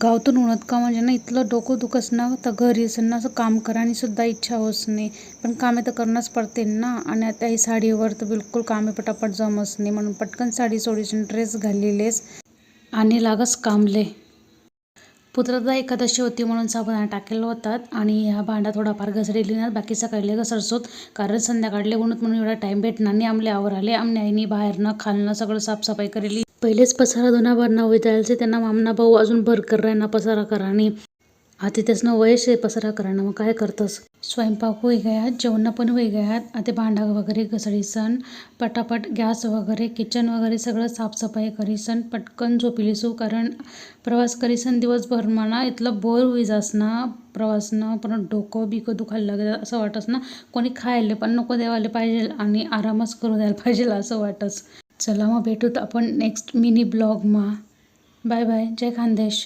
गावातून उन्हात का म्हणजे ना इथलं डोकं दुखस ना तर घरी असेल ना असं काम करायची सुद्धा इच्छा होत नाही. पण कामे तर करणंच पडते ना. आणि आता ही साडीवर तर बिलकुल कामे पटापट जमच नाही, म्हणून पटकन साडी सोडीशन ड्रेस घाललेलेस आणि लागस कामले. पुत्रदा एकादशी होती म्हणून साबुदाणा टाकेल होतात आणि ह्या भांडा थोडाफार घसरेली ना, बाकी सकाळले घसरसोत. कारण संध्याकाळले उन्हात म्हणून एवढा टाइम भेटणार नाही. आमले आवर आले आमने आईनी बाहेरनं खालनं सगळं साफसफाई करेली. पहिलेच पसारा धुना भरणा होई जायचे त्यांना. मामना भाऊ अजून भर कर राय ना पसारा करानी. आता त्यासनं वयस आहे पसारा करायला, मग काय करतस. स्वयंपाक होई गयात, जेवण पण होई गयात. आता भांडा वगैरे घसडीसन पटापट गॅस वगैरे किचन वगैरे सगळं साफसफाई करीसन पटकन झोपिलीसू. कारण प्रवास करीसन दिवसभर म्हणा इथलं बोर होई जास ना प्रवासनं. पण डोकं बिकं दुखायला लागलं असं वाटस ना. कोणी खायला पण नको द्यायला पाहिजे आणि आरामच करू द्यायला पाहिजे असं वाटस. चला मग भेटूत आपण नेक्स्ट मिनी ब्लॉग मा. Bye bye. जय खानदेश.